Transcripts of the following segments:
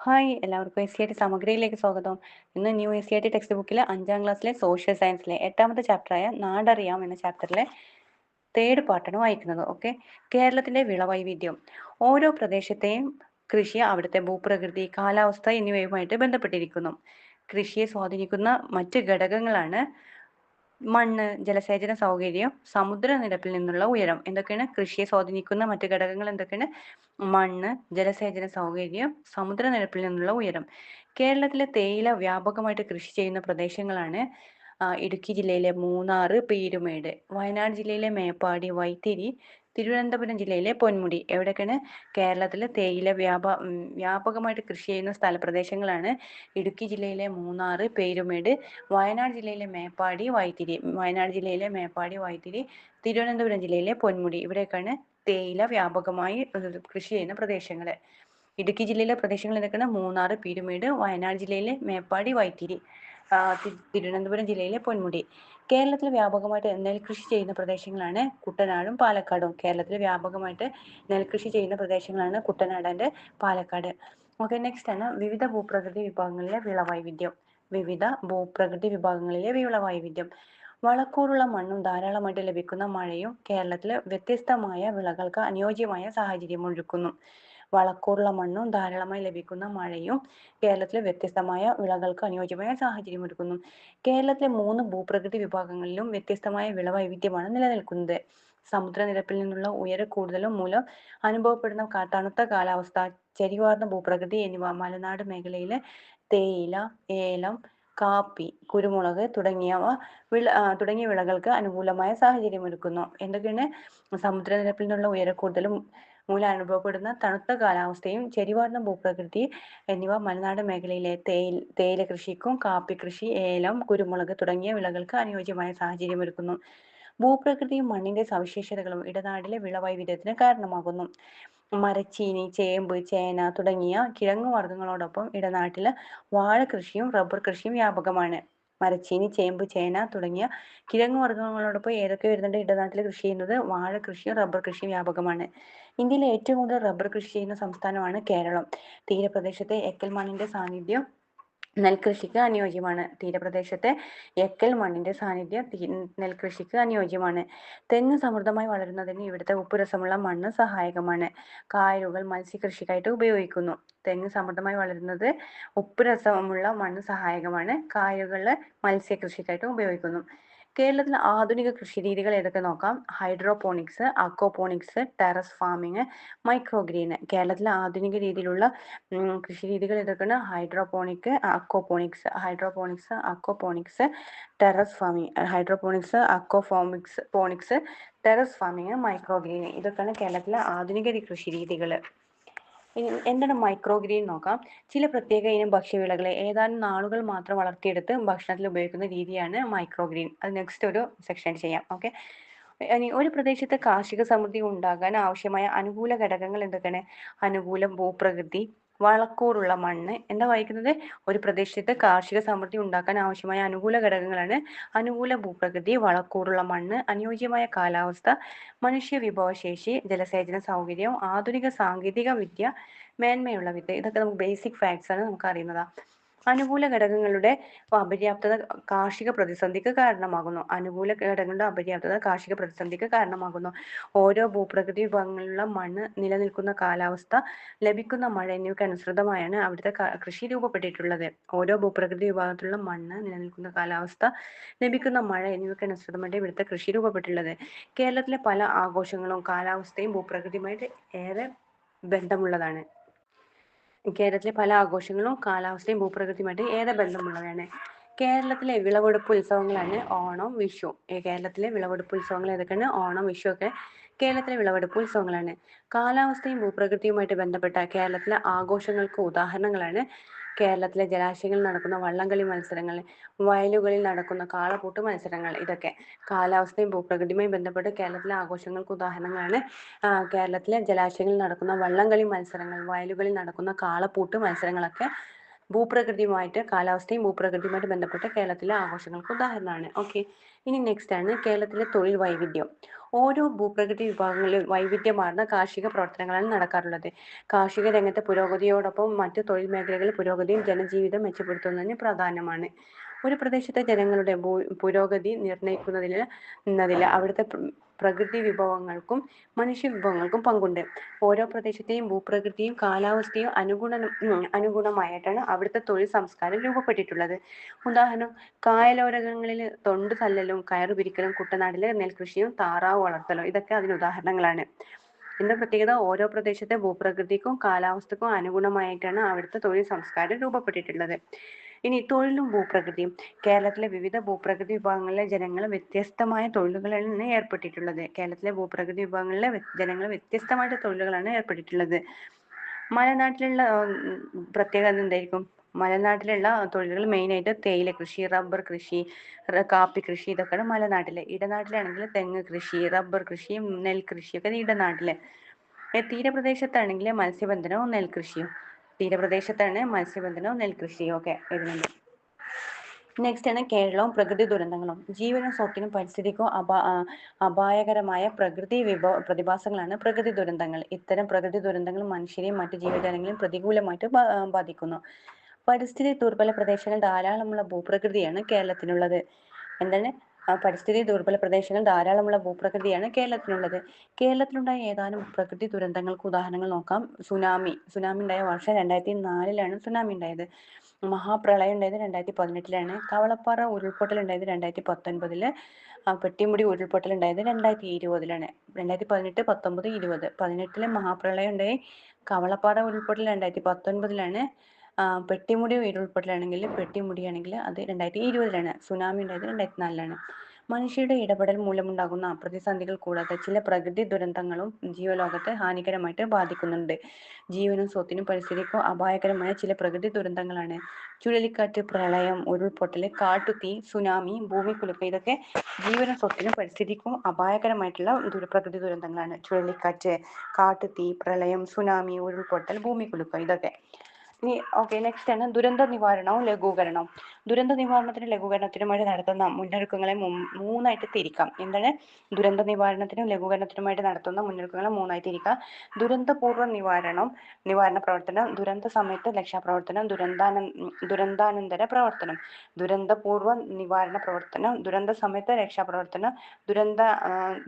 Hi എല്ലാവർക്കും SCERT സമഗ്രയിലേക്ക് സ്വാഗതം. ഇന്ന് ന്യൂ SCERT ടെക്സ്റ്റ് ബുക്കിലെ 5ാം ക്ലാസ്സിലെ സോഷ്യൽ സയൻസിലെ 8ാമത്തെ ചാപ്റ്ററായ നാടറിയാം എന്ന ചാപ്റ്ററിലെ തേർഡ് പാർട്ടാണ് വായിക്കുന്നത്. ഓക്കെ. കേരളത്തിലെ വിളവൈവിധ്യം. ഓരോ പ്രദേശത്തെയും കൃഷി അവിടുത്തെ ഭൂപ്രകൃതി, കാലാവസ്ഥ എന്നിവയുമായിട്ട് ബന്ധപ്പെട്ടിരിക്കുന്നു. കൃഷിയെ സ്വാധീനിക്കുന്ന മറ്റ് ഘടകങ്ങളാണ് മണ്ണ്, ജലസേചന സൗകര്യം, സമുദ്രനിരപ്പിൽ നിന്നുള്ള ഉയരം. എന്തൊക്കെയാണ് കൃഷിയെ സ്വാധീനിക്കുന്ന മറ്റ് ഘടകങ്ങൾ? എന്തൊക്കെയാണ്? മണ്ണ്, ജലസേചന സൗകര്യം, സമുദ്രനിരപ്പിൽ നിന്നുള്ള ഉയരം. കേരളത്തിലെ തേയില വ്യാപകമായിട്ട് കൃഷി ചെയ്യുന്ന പ്രദേശങ്ങളാണ് ഇടുക്കി ജില്ലയിലെ മൂന്നാറ്, പീരുമേട്, വയനാട് ജില്ലയിലെ മേപ്പാടി, വൈത്തിരി, തിരുവനന്തപുരം ജില്ലയിലെ പൊന്മുടി. എവിടെയൊക്കെയാണ് കേരളത്തിൽ തേയില വ്യാപകമായിട്ട് കൃഷി ചെയ്യുന്ന സ്ഥലപ്രദേശങ്ങളാണ് ഇടുക്കി ജില്ലയിലെ മൂന്നാറ്, പേരുമേട്, വയനാട് ജില്ലയിലെ മേപ്പാടി, വൈത്തിരി, തിരുവനന്തപുരം ജില്ലയിലെ പൊന്മുടി. ഇവിടെയൊക്കെയാണ് തേയില വ്യാപകമായി കൃഷി ചെയ്യുന്ന പ്രദേശങ്ങൾ. ഇടുക്കി ജില്ലയിലെ പ്രദേശങ്ങൾ ഏതൊക്കെയാണ്? മൂന്നാറ്, പീരുമേട്, വയനാട് ജില്ലയിലെ മേപ്പാടി, വൈത്തിരി, തിരുവനന്തപുരം ജില്ലയിലെ പൊന്മുടി. കേരളത്തിൽ വ്യാപകമായിട്ട് നെൽകൃഷി ചെയ്യുന്ന പ്രദേശങ്ങളാണ് കുട്ടനാടും പാലക്കാടും. കേരളത്തിൽ വ്യാപകമായിട്ട് നെൽകൃഷി ചെയ്യുന്ന പ്രദേശങ്ങളാണ് Kuttanad and Palakkad. Okay, next ആണ് വിവിധ ഭൂപ്രകൃതി വിഭാഗങ്ങളിലെ വിളവൈവിധ്യം. വളക്കൂറുള്ള മണ്ണും ധാരാളമായിട്ട് ലഭിക്കുന്ന മഴയും കേരളത്തിൽ വ്യത്യസ്തമായ വിളകൾക്ക് അനുയോജ്യമായ സാഹചര്യമൊരുക്കുന്നു. വളക്കൂറുള്ള മണ്ണും ധാരാളമായി ലഭിക്കുന്ന മഴയും കേരളത്തിലെ വ്യത്യസ്തമായ വിളകൾക്ക് അനുയോജ്യമായ സാഹചര്യമൊരുക്കുന്നു. കേരളത്തിലെ 3 ഭൂപ്രകൃതി വിഭാഗങ്ങളിലും വ്യത്യസ്തമായ വിളവൈവിധ്യമാണ് നിലനിൽക്കുന്നത്. സമുദ്രനിരപ്പിൽ നിന്നുള്ള കൂടുതലും മൂലം അനുഭവപ്പെടുന്ന തണുത്ത കാലാവസ്ഥ, ചരിവാർന്ന ഭൂപ്രകൃതി എന്നിവ മലനാട് മേഖലയിലെ തേയില, ഏലം, കാപ്പി, കുരുമുളക് തുടങ്ങിയ വിളകൾക്ക് അനുകൂലമായ സാഹചര്യമൊരുക്കുന്നു. എന്തൊക്കെയാണ്? സമുദ്രനിരപ്പിൽ നിന്നുള്ള ഉയരക്കൂടുതലും മൂലം അനുഭവപ്പെടുന്ന തണുത്ത കാലാവസ്ഥയും ചെരിവാർന്ന ഭൂപ്രകൃതി എന്നിവ മലനാട് മേഖലയിലെ തേയില കൃഷിക്കും കാപ്പി കൃഷി, ഏലം, കുരുമുളക് തുടങ്ങിയ വിളകൾക്ക് അനുയോജ്യമായ സാഹചര്യമൊരുക്കുന്നു. ഭൂപ്രകൃതിയും മണ്ണിന്റെ സവിശേഷതകളും ഇടനാടിലെ വിളവൈവിധ്യത്തിന് കാരണമാകുന്നു. മരച്ചീനി, ചേമ്പ്, ചേന തുടങ്ങിയ കിഴങ്ങുവർഗ്ഗങ്ങളോടൊപ്പം ഇടനാട്ടിൽ വാഴ കൃഷിയും റബ്ബർ കൃഷിയും വ്യാപകമാണ്. മരച്ചീനി, ചേമ്പ്, ചേന തുടങ്ങിയ കിഴങ്ങുവർഗ്ഗങ്ങളോടൊപ്പം ഏതൊക്കെ വരുന്നുണ്ട് ഇടനാട്ടിൽ കൃഷി ചെയ്യുന്നത്? വാഴ കൃഷിയും റബ്ബർ കൃഷിയും വ്യാപകമാണ്. ഇന്ത്യയിലെ ഏറ്റവും കൂടുതൽ റബ്ബർ കൃഷി ചെയ്യുന്ന സംസ്ഥാനമാണ് കേരളം. തീരപ്രദേശത്തെ എക്കൽ മണ്ണിന്റെ സാന്നിധ്യം നെൽകൃഷിക്ക് അനുയോജ്യമാണ്. തീരപ്രദേശത്തെ എക്കൽ മണ്ണിന്റെ സാന്നിധ്യം നെൽകൃഷിക്ക് അനുയോജ്യമാണ്. തെങ്ങ് സമൃദ്ധമായി വളരുന്നതിന് ഇവിടുത്തെ ഉപ്പുരസമുള്ള മണ്ണ് സഹായകമാണ്. കായലുകൾ മത്സ്യകൃഷിക്കായിട്ട് ഉപയോഗിക്കുന്നു. തെങ്ങ് സമൃദ്ധമായി വളരുന്നത് ഉപ്പുരസമുള്ള മണ്ണ് സഹായകമാണ്. കായലുകൾ മത്സ്യകൃഷിക്കായിട്ട് ഉപയോഗിക്കുന്നു. കേരളത്തിൽ ആധുനിക കൃഷിരീതികൾ ഏതൊക്കെ നോക്കാം. Hydroponics, aquaponics, terrace farming, microgreen. കേരളത്തിലെ ആധുനിക രീതിയിലുള്ള കൃഷിരീതികൾ ഏതൊക്കെയാണ്? Hydroponics, aquaponics, terrace farming, microgreen. ഇതൊക്കെയാണ് കേരളത്തിലെ ആധുനിക കൃഷിരീതികൾ. ഇനി എന്താണ് മൈക്രോഗ്രീൻ നോക്കാം. ചില പ്രത്യേക ഇനം ഭക്ഷ്യവിളകളെ ഏതാനും നാളുകൾ മാത്രം വളർത്തിയെടുത്ത് ഭക്ഷണത്തിൽ ഉപയോഗിക്കുന്ന രീതിയാണ് മൈക്രോഗ്രീൻ. അത് നെക്സ്റ്റ് ഒരു സെക്ഷൻ ചെയ്യാം. ഓക്കെ. ഇനി ഒരു പ്രദേശത്ത് കാർഷിക സമൃദ്ധി ഉണ്ടാകാൻ ആവശ്യമായ അനുകൂല ഘടകങ്ങൾ എന്തൊക്കെയാണ്? അനുകൂല ഭൂപ്രകൃതി, വളക്കൂറുള്ള മണ്ണ്. എന്താ വായിക്കുന്നത്? ഒരു പ്രദേശത്ത് കാർഷിക സമൃദ്ധി ഉണ്ടാക്കാൻ ആവശ്യമായ അനുകൂല ഘടകങ്ങളാണ് അനുകൂല ഭൂപ്രകൃതി, വളക്കൂറുള്ള മണ്ണ്, അനുയോജ്യമായ കാലാവസ്ഥ, മനുഷ്യ വിഭവശേഷി, ജലസേചന സൗകര്യം, ആധുനിക സാങ്കേതിക വിദ്യ, മേന്മയുള്ള വിത്ത്. ഇതൊക്കെ നമുക്ക് ബേസിക് ഫാക്ട്സ് ആണ്, നമുക്ക് അറിയുന്നതാ. അനുകൂല ഘടകങ്ങളുടെ അപര്യാപ്തത കാർഷിക പ്രതിസന്ധിക്ക് കാരണമാകുന്നു. ഓരോ ഭൂപ്രകൃതി വിഭാഗങ്ങളിലുള്ള മണ്ണ്, നിലനിൽക്കുന്ന കാലാവസ്ഥ, ലഭിക്കുന്ന മഴ എന്നിവയ്ക്ക് അനുസൃതമായാണ് അവിടുത്തെ കൃഷി രൂപപ്പെട്ടിട്ടുള്ളത്. ഓരോ ഭൂപ്രകൃതി വിഭാഗത്തിലുള്ള മണ്ണ്, നിലനിൽക്കുന്ന കാലാവസ്ഥ, ലഭിക്കുന്ന മഴ എന്നിവയ്ക്ക് അനുസൃതമായിട്ട് ഇവിടുത്തെ കൃഷി രൂപപ്പെട്ടിട്ടുള്ളത്. കേരളത്തിലെ പല ആഘോഷങ്ങളും കാലാവസ്ഥയും ഭൂപ്രകൃതിയുമായിട്ട് ഏറെ ബന്ധമുള്ളതാണ്. കേരളത്തിലെ വിളവെടുപ്പ് ഉത്സവങ്ങളാണ് ഓണം, വിഷു. കേരളത്തിലെ വിളവെടുപ്പ് ഉത്സവങ്ങൾ ഏതൊക്കെയാണ്? ഓണം, വിഷു ഒക്കെ കേരളത്തിലെ വിളവെടുപ്പ് ഉത്സവങ്ങളാണ്. കാലാവസ്ഥയും ഭൂപ്രകൃതിയുമായിട്ട് ബന്ധപ്പെട്ട കേരളത്തിലെ ആഘോഷങ്ങൾക്ക് ഉദാഹരണങ്ങളാണ് കേരളത്തിലെ ജലാശയങ്ങളിൽ നടക്കുന്ന വള്ളംകളി മത്സരങ്ങൾ, വയലുകളിൽ നടക്കുന്ന കാളപൂട്ട് മത്സരങ്ങൾ. ഇതൊക്കെ കാലാവസ്ഥയും ഭൂപ്രകൃതിയുമായി ബന്ധപ്പെട്ട് കേരളത്തിലെ ആഘോഷങ്ങൾക്ക് ഉദാഹരണങ്ങളാണ് കേരളത്തിലെ ജലാശയങ്ങളിൽ നടക്കുന്ന വള്ളംകളി മത്സരങ്ങൾ, വയലുകളിൽ നടക്കുന്ന കാളപൂട്ട് മത്സരങ്ങളൊക്കെ കാലാവസ്ഥയും ഭൂപ്രകൃതിയുമായിട്ട് ബന്ധപ്പെട്ട കേരളത്തിലെ ആഘോഷങ്ങൾക്ക് ഉദാഹരണമാണ്. ഓക്കെ, ഇനി നെക്സ്റ്റ് ആണ് കേരളത്തിലെ തൊഴിൽ വൈവിധ്യം. ഓരോ ഭൂപ്രകൃതി വിഭാഗങ്ങളിലും വൈവിധ്യമാർന്ന കാർഷിക പ്രവർത്തനങ്ങളാണ് നടക്കാറുള്ളത്. കാർഷിക രംഗത്തെ പുരോഗതിയോടൊപ്പം മറ്റ് തൊഴിൽ മേഖലകളിൽ പുരോഗതിയും ജനജീവിതം മെച്ചപ്പെടുത്തുന്നതിന് പ്രധാനമാണ്. ഒരു പ്രദേശത്തെ ജനങ്ങളുടെ പുരോഗതി നിർണ്ണയിക്കുന്നതിൽ അവിടുത്തെ പ്രകൃതി വിഭവങ്ങൾക്കും മനുഷ്യ വിഭവങ്ങൾക്കും പങ്കുണ്ട്. ഓരോ പ്രദേശത്തെയും ഭൂപ്രകൃതിയും കാലാവസ്ഥയും അനുഗുണമായിട്ടാണ് അവിടുത്തെ തൊഴിൽ സംസ്കാരം രൂപപ്പെട്ടിട്ടുള്ളത്. ഉദാഹരണം, കായലോരങ്ങളിൽ തൊണ്ട് തല്ലലും കയറുപിരിക്കലും, കുട്ടനാട്ടിലെ നെൽകൃഷിയും താറാവ് വളർത്തലും, ഇതൊക്കെ അതിന് ഉദാഹരണങ്ങളാണ്. ഇതിന്റെ പ്രത്യേകത, ഓരോ പ്രദേശത്തെ ഭൂപ്രകൃതിക്കും കാലാവസ്ഥക്കും അനുഗുണമായിട്ടാണ് അവിടുത്തെ തൊഴിൽ സംസ്കാരം രൂപപ്പെട്ടിട്ടുള്ളത്. ഇനി തൊഴിലും ഭൂപ്രകൃതിയും. കേരളത്തിലെ വിവിധ ഭൂപ്രകൃതി വിഭാഗങ്ങളിലെ ജനങ്ങൾ വ്യത്യസ്തമായ തൊഴിലുകളാണ് ഏർപ്പെട്ടിട്ടുള്ളത്. വ്യത്യസ്തമായിട്ട് തൊഴിലുകളാണ് ഏർപ്പെട്ടിട്ടുള്ളത്. മലനാട്ടിലുള്ള പ്രത്യേകത എന്തായിരിക്കും? മലനാട്ടിലുള്ള തൊഴിലുകൾ മെയിനായിട്ട് തേയില കൃഷി, റബ്ബർ കൃഷി, കാപ്പി കൃഷി, ഇതൊക്കെയാണ് മലനാട്ടിലെ. ഇടനാട്ടിലാണെങ്കിൽ തെങ്ങ് കൃഷി, റബ്ബർ കൃഷി, നെൽകൃഷിയൊക്കെ ഇടനാട്ടില്. തീരപ്രദേശത്താണെങ്കിൽ മത്സ്യബന്ധനവും നെൽകൃഷിയും. ഒക്കെ വരുന്നുണ്ട്. നെക്സ്റ്റ് ആണ് കേരളവും പ്രകൃതി ദുരന്തങ്ങളും. ജീവനും സ്വത്തിനും പരിസ്ഥിതിക്കും അപായകരമായ പ്രകൃതി പ്രതിഭാസങ്ങളാണ് പ്രകൃതി ദുരന്തങ്ങൾ. ഇത്തരം പ്രകൃതി ദുരന്തങ്ങൾ മനുഷ്യരെയും മറ്റു ജീവജാലങ്ങളെയും പ്രതികൂലമായിട്ട് ബാധിക്കുന്നു. പരിസ്ഥിതി ദുർബല പ്രദേശങ്ങൾ ധാരാളമുള്ള ഭൂപ്രകൃതിയാണ് കേരളത്തിനുള്ളത്. പരിസ്ഥിതി ദുർബല പ്രദേശങ്ങൾ ധാരാളമുള്ള ഭൂപ്രകൃതിയാണ് കേരളത്തിനുള്ളത്. കേരളത്തിലുണ്ടായ ഏതാനും പ്രകൃതി ദുരന്തങ്ങൾക്ക് ഉദാഹരണങ്ങൾ നോക്കാം. സുനാമി ഉണ്ടായ വർഷം 2004 സുനാമി ഉണ്ടായത്. മഹാപ്രളയം ഉണ്ടായത് 2018. കവളപ്പാറ ഉരുൾപൊട്ടൽ ഉണ്ടായത് 2019. പെട്ടിമുടി ഉരുൾപൊട്ടൽ ഉണ്ടായത് 2020. 2018, 19, 20. 18 മഹാപ്രളയം ഉണ്ടായി. കവളപ്പാറ ഉരുൾപൊട്ടൽ 2019. പെട്ടിമുടി ഉരുൾപൊട്ടലാണെങ്കിൽ അത് 2020. സുനാമി ഉണ്ടായത് 2004. മനുഷ്യരുടെ ഇടപെടൽ മൂലമുണ്ടാകുന്ന പ്രതിസന്ധികൾ കൂടാതെ ചില പ്രകൃതി ദുരന്തങ്ങളും ജീവലോകത്തെ ഹാനികരമായിട്ട് ബാധിക്കുന്നുണ്ട്. ജീവനും സ്വത്തിനും പരിസ്ഥിതിക്കും അപായകരമായ ചില പ്രകൃതി ദുരന്തങ്ങളാണ് ചുഴലിക്കാറ്റ്, പ്രളയം, ഉരുൾപൊട്ടൽ, കാട്ടുതീ, സുനാമി, ഭൂമികുലുക്കം. ഇതൊക്കെ ജീവനും സ്വത്തിനും പരിസ്ഥിതിക്കും അപായകരമായിട്ടുള്ള പ്രകൃതി ദുരന്തങ്ങളാണ്. ചുഴലിക്കാറ്റ്, കാട്ടുതീ, പ്രളയം, സുനാമി, ഉരുൾപൊട്ടൽ, ഭൂമികുലുക്കം, ഇതൊക്കെ. ഓക്കെ, നെക്സ്റ്റ് ആണ് ദുരന്ത നിവാരണവും ലഘൂകരണവും. ദുരന്ത നിവാരണത്തിനും ലഘൂകരണത്തിനുമായിട്ട് നടത്തുന്ന മുന്നൊരുക്കങ്ങളെ മൂന്നായിട്ട് തിരിക്കാം. ദുരന്ത നിവാരണത്തിനും ലഘൂകരണത്തിനുമായിട്ട് നടത്തുന്ന മുന്നൊരുക്കങ്ങളെ മൂന്നായിട്ട് തിരിക്കാം. ദുരന്തപൂർവ്വ നിവാരണ പ്രവർത്തനം, ദുരന്ത സമയത്ത് രക്ഷാപ്രവർത്തനം, ദുരന്താനന്തര പ്രവർത്തനം. ദുരന്തപൂർവ്വ നിവാരണ പ്രവർത്തനം, ദുരന്ത സമയത്ത് രക്ഷാപ്രവർത്തനം,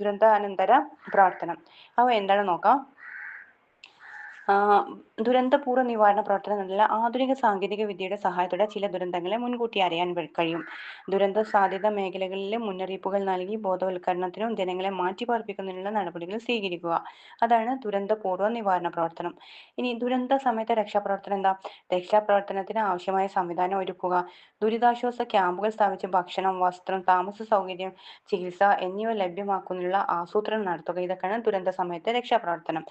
ദുരന്താനന്തര പ്രവർത്തനം. അവ എന്താണെന്ന് നോക്കാം. ദുരന്തപൂർവ്വ നിവാരണ പ്രവർത്തനം എന്നുള്ള ആധുനിക സാങ്കേതിക വിദ്യയുടെ സഹായത്തോടെ ചില ദുരന്തങ്ങളെ മുൻകൂട്ടി അറിയാൻ കഴിയും. ദുരന്ത സാധ്യത മേഖലകളിൽ മുന്നറിയിപ്പുകൾ നൽകി ബോധവൽക്കരണത്തിനും ജനങ്ങളെ മാറ്റിപ്പാർപ്പിക്കുന്നതിനുള്ള നടപടികൾ സ്വീകരിക്കുക. അതാണ് ദുരന്തപൂർവ്വ നിവാരണ പ്രവർത്തനം. ഇനി ദുരന്ത സമയത്തെ രക്ഷാപ്രവർത്തനം എന്താ? രക്ഷാപ്രവർത്തനത്തിന് ആവശ്യമായ സംവിധാനം ഒരുക്കുക. ദുരിതാശ്വാസ ക്യാമ്പുകൾ സ്ഥാപിച്ച് ഭക്ഷണം, വസ്ത്രം, താമസ സൗകര്യം, ചികിത്സ എന്നിവ ലഭ്യമാക്കുന്നതിനുള്ള ആസൂത്രണം നടത്തുക. ഇതൊക്കെയാണ് ദുരന്ത സമയത്തെ രക്ഷാപ്രവർത്തനം.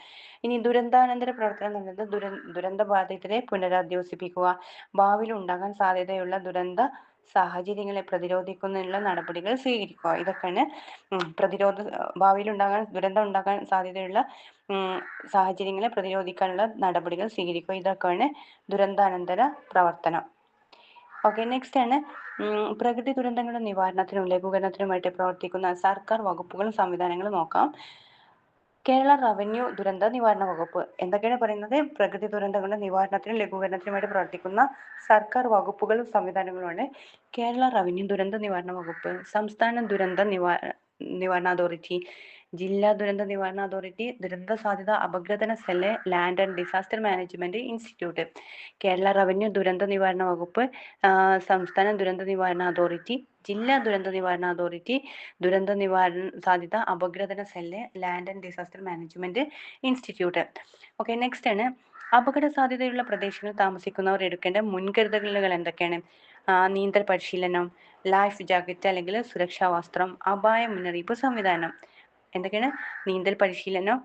ഇനി ദുരന്താനന്തര പ്രവർത്തനം എന്നത് ദുരന്തബാധിതരെ പുനരധിവസിപ്പിക്കുക. ഭാവിയിൽ ഉണ്ടാകാൻ സാധ്യതയുള്ള ദുരന്ത സാഹചര്യങ്ങളെ പ്രതിരോധിക്കുന്നതിനുള്ള നടപടികൾ സ്വീകരിക്കുക. ഇതൊക്കെയാണ് ഭാവിയിൽ ദുരന്തം ഉണ്ടാകാൻ സാധ്യതയുള്ള സാഹചര്യങ്ങളെ പ്രതിരോധിക്കാനുള്ള നടപടികൾ സ്വീകരിക്കുക. ഇതൊക്കെയാണ് ദുരന്താനന്തര പ്രവർത്തനം. ഓക്കെ, നെക്സ്റ്റ് ആണ് പ്രകൃതി ദുരന്തങ്ങളുടെ നിവാരണത്തിനും ലഘൂകരണത്തിനുമായിട്ട് പ്രവർത്തിക്കുന്ന സർക്കാർ വകുപ്പുകളും സംവിധാനങ്ങളും നോക്കാം. കേരള റവന്യൂ ദുരന്ത നിവാരണ വകുപ്പ്. എന്തൊക്കെയാണ് പറയുന്നത്? പ്രകൃതി ദുരന്തങ്ങളുടെ നിവാരണത്തിനും ലഘൂകരണത്തിനുമായിട്ട് പ്രവർത്തിക്കുന്ന സർക്കാർ വകുപ്പുകളും സംവിധാനങ്ങളുമാണ് കേരള റവന്യൂ ദുരന്ത നിവാരണ വകുപ്പ്, സംസ്ഥാന ദുരന്ത നിവാരണ അതോറിറ്റി, ജില്ലാ ദുരന്ത നിവാരണ അതോറിറ്റി, ദുരന്ത സാധ്യത അപഗ്രഥന cell, Land and Disaster Management Institute. Kerala revenue ദുരന്ത നിവാരണ വകുപ്പ്, സംസ്ഥാന ദുരന്ത നിവാരണ അതോറിറ്റി, ജില്ലാ ദുരന്ത നിവാരണ അതോറിറ്റി, ദുരന്ത നിവാരണ സാധ്യത അപഗ്രഥന cell, Land and Disaster Management Institute. Okay, next ആണ് അപകട സാധ്യതയുള്ള പ്രദേശങ്ങളിൽ താമസിക്കുന്നവർ എടുക്കേണ്ട മുൻകരുതലുകൾ എന്തൊക്കെയാണ്? നീന്തൽ പരിശീലനം, ലൈഫ് ജാക്കറ്റ് അല്ലെങ്കിൽ സുരക്ഷാ വസ്ത്രം, അപായ മുന്നറിയിപ്പ് സംവിധാനം. എന്തൊക്കെയാണ്? നീന്തൽ പരിശീലനം,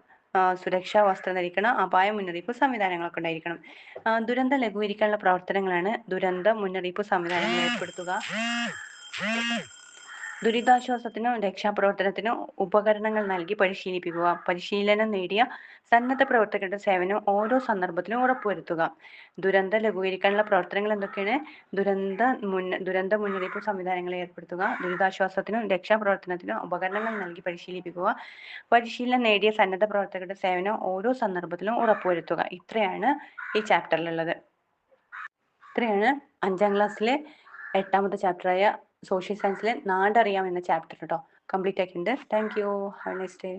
സുരക്ഷാ വസ്ത്രം ധരിക്കണം, അപായ മുന്നറിയിപ്പ് സംവിധാനങ്ങളൊക്കെ ഉണ്ടായിരിക്കണം. ദുരന്തം ലഘൂകരിക്കാനുള്ള പ്രവർത്തനങ്ങളാണ് ദുരന്ത മുന്നറിയിപ്പ് സംവിധാനങ്ങൾ ഏർപ്പെടുത്തുക, ദുരിതാശ്വാസത്തിനും രക്ഷാപ്രവർത്തനത്തിനും ഉപകരണങ്ങൾ നൽകി പരിശീലിപ്പിക്കുക. പരിശീലനം നേടിയ സന്നദ്ധ പ്രവർത്തകരുടെ സേവനം ഓരോ സന്ദർഭത്തിലും ഉറപ്പുവരുത്തുക. ദുരന്തം ലഘൂകരിക്കാനുള്ള പ്രവർത്തനങ്ങൾ എന്തൊക്കെയാണ്? ദുരന്ത മുന്നറിയിപ്പ് സംവിധാനങ്ങൾ ഏർപ്പെടുത്തുക. ദുരിതാശ്വാസത്തിനും രക്ഷാപ്രവർത്തനത്തിനും ഉപകരണങ്ങൾ നൽകി പരിശീലിപ്പിക്കുക. പരിശീലനം നേടിയ സന്നദ്ധ പ്രവർത്തകരുടെ സേവനം ഓരോ സന്ദർഭത്തിലും ഉറപ്പുവരുത്തുക. ഇത്രയാണ് ഈ ചാപ്റ്ററിലുള്ളത്. ഇത്രയാണ് 5ാം ക്ലാസ്സിലെ 8ാമത്തെ ചാപ്റ്ററായ സോഷ്യൽ സയൻസിലെ നാടറിയാം എന്ന ചാപ്റ്റർ കേട്ടോ. കംപ്ലീറ്റ് ആക്കിയിട്ടുണ്ട്. Thank you. Have A nice day.